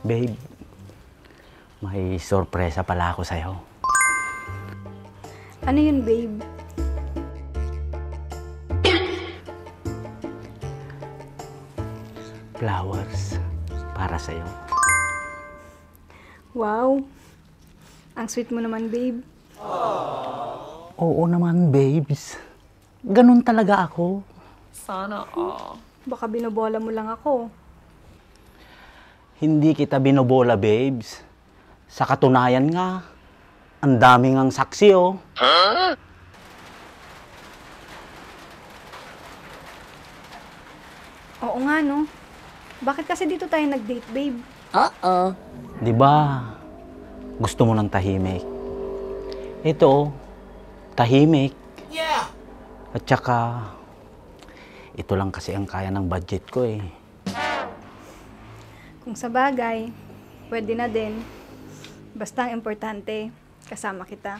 Babe, may sorpresa pala ako sa'yo. Ano yun, babe? Flowers para sa'yo. Wow! Ang sweet mo naman, babe. Oo naman, babes. Ganun talaga ako. Sana all. Baka binobola mo lang ako. Hindi kita binobola, babes. Sa katunayan nga, ang daming ang saksi, oh. Oo nga, no? Bakit kasi dito tayo nag-date, babe? Di ba? Gusto mo ng tahimik. Ito, oh, tahimik. Yeah. At saka, ito lang kasi ang kaya ng budget ko, eh. Kung sa bagay, pwede na din. Basta ang importante, kasama kita.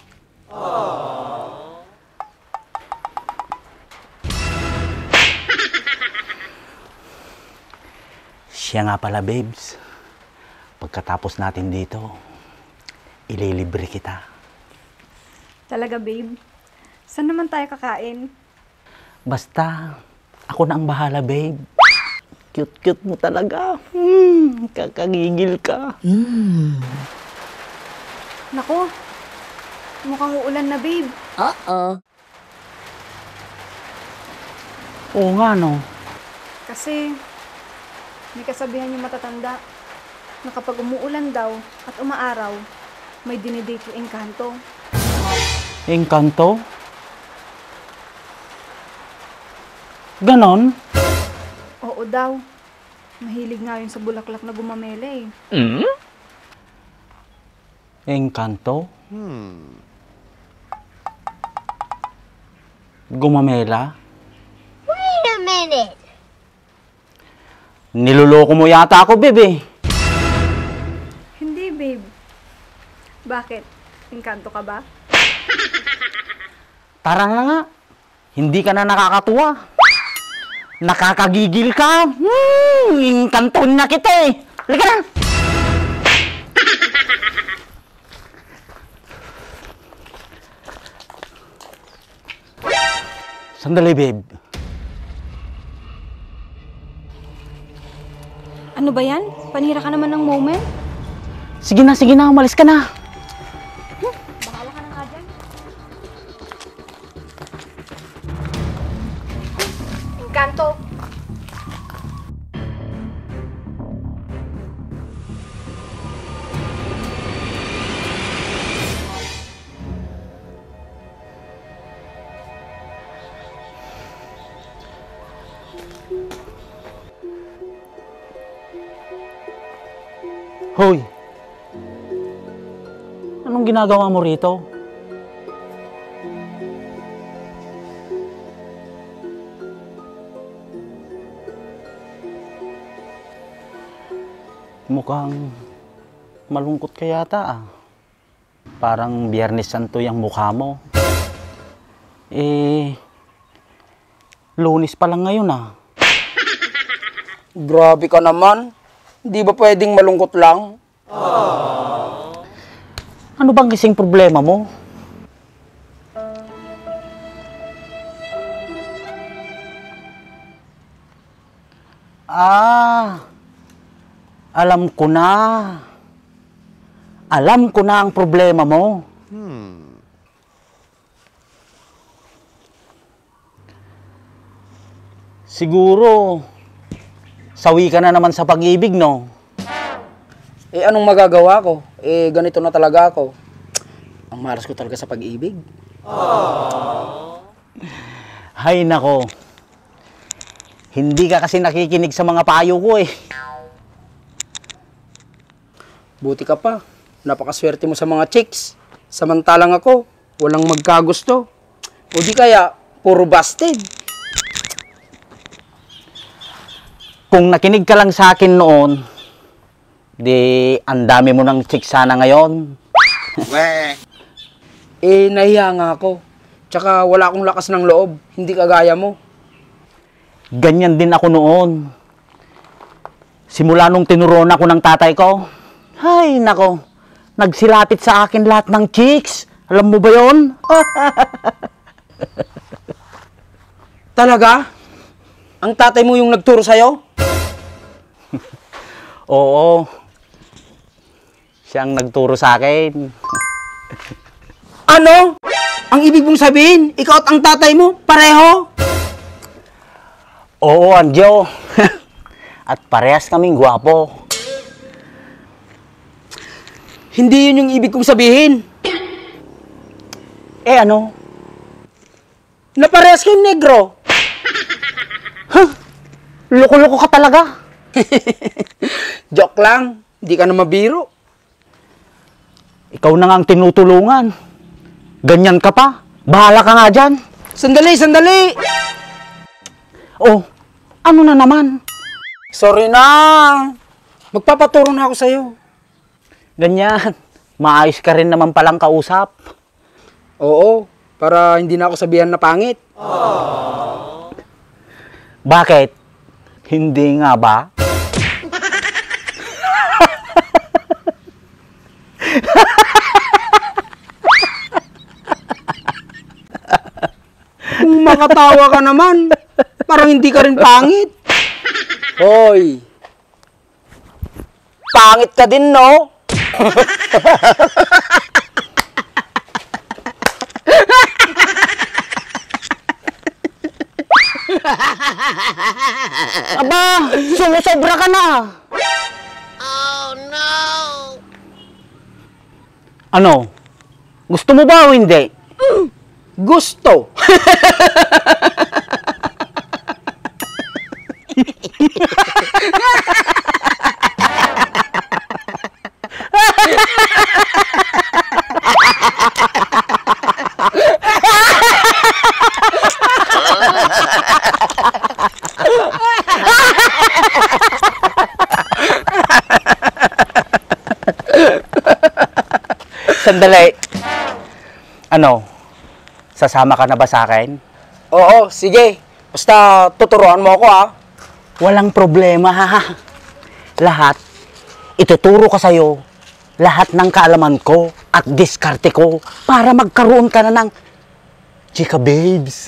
Siya nga pala, babes. Pagkatapos natin dito, ililibre kita. Talaga, babe? Saan naman tayo kakain? Basta, ako na ang bahala, babe. Cute-cute mo talaga. Kakagigil ka. Nako, mukhang uulan na, babe. Oo nga, no? Kasi, may kasabihan yung matatanda na kapag umuulan daw at umaaraw, may dinidate yung engkanto. Engkanto? Ganon? Oo daw. Mahilig nga yun sa bulaklak na gumamele eh. Engkanto? Gumamela? Wait a minute. Niloloko mo yata ako, bebe. Hindi, babe. Bakit? Engkanto ka ba? Tara na nga. Hindi ka na nakakatuwa. Nakakagigil ka. Engkanton na kita eh. Halika na. Sandali, babe. Ano ba yan? Panira ka naman ng moment? Sige na, umalis ka na. Bahala ka na nga dyan. Engkanto! Hoy! Anong ginagawa mo rito? Mukhang malungkot ka yata, ah. Parang Biyernes Santo yung mukha mo. Lunes pa lang ngayon, ah. Grabe ka naman. Di ba pwedeng malungkot lang? Ano bang kasing problema mo? Alam ko na. Alam ko na ang problema mo. Siguro, sawi ka na naman sa pag-ibig, no? Anong magagawa ko? Ganito na talaga ako. Ang malas ko talaga sa pag-ibig. Hay nako. Hindi ka kasi nakikinig sa mga payo ko, eh. Buti ka pa. Napakaswerte mo sa mga chicks. Samantalang ako, walang magkagusto. O di kaya, puro busted. Kung nakinig ka lang sa akin noon, di ang dami mo ng chicks sana ngayon. Nahiya nga ako. Tsaka wala akong lakas ng loob. Hindi kagaya mo. Ganyan din ako noon. Simula nung tinuruan ako ng tatay ko, ay nako, nagsilapit sa akin lahat ng chicks. Alam mo ba yon? Talaga? Ang tatay mo yung nagturo sa'yo? Oo. Siya ang nagturo sa akin. Ano? Ang ibig mong sabihin, ikaw at ang tatay mo, pareho? Oo, Anjo. At parehas kaming gwapo. Hindi yun yung ibig kong sabihin. Eh ano? Na parehas kayong negro. Loko-loko ka talaga. Joke lang, hindi ka na mabiro. Ikaw na nga ang tinutulungan. Ganyan ka pa. Bahala ka nga dyan. Sandali! Oh, ano na naman? Sorry na. Magpapaturo na ako sa'yo. Ganyan. Maayos ka rin naman palang kausap. Oo, para hindi na ako sabihan na pangit. Bakit? Hindi nga ba? Kung makatawa ka naman, parang hindi ka rin pangit. Hoy, pangit ka din, no? Aba, sumusobra ka na. Ano? Gusto mo ba o hindi? Gusto. Sandali. Ano? Sasama ka na ba sa akin? Oo, sige. Basta tuturuan mo ako, ha? Walang problema, ha? Lahat, ituturo ko sa'yo lahat ng kaalaman ko at diskarte ko para magkaroon ka na ng chika babes.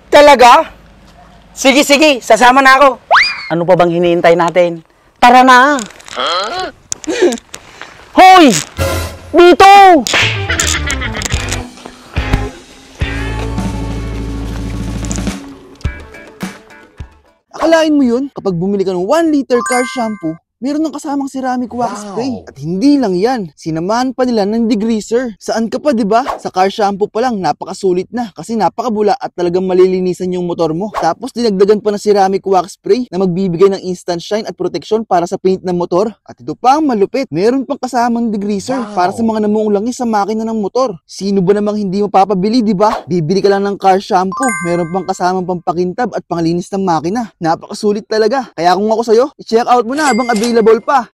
Talaga? Sige, sasama na ako. Ano pa bang hinihintay natin? Tara na! Hoy! Dito! Akalain mo yun, kapag bumili ka ng 1 liter car shampoo, meron ng kasamang ceramic wax spray. At hindi lang yan, sinamahan pa nila ng degreaser. Saan ka pa, di ba? Sa car shampoo pa lang, napakasulit na kasi napakabula at talagang malilinisan yung motor mo. Tapos dinagdagan pa ng ceramic wax spray na magbibigay ng instant shine at protection para sa paint ng motor. At ito pa ang malupit, meron pang kasamang degreaser para sa mga namuulangis sa makina ng motor. Sino ba namang hindi mapapabili, di ba? Bibili ka lang ng car shampoo, meron pang kasamang pampakintab at panglinis ng makina. Napakasulit talaga. Kaya kung ako sa'yo, i-check out mo na habang available pa.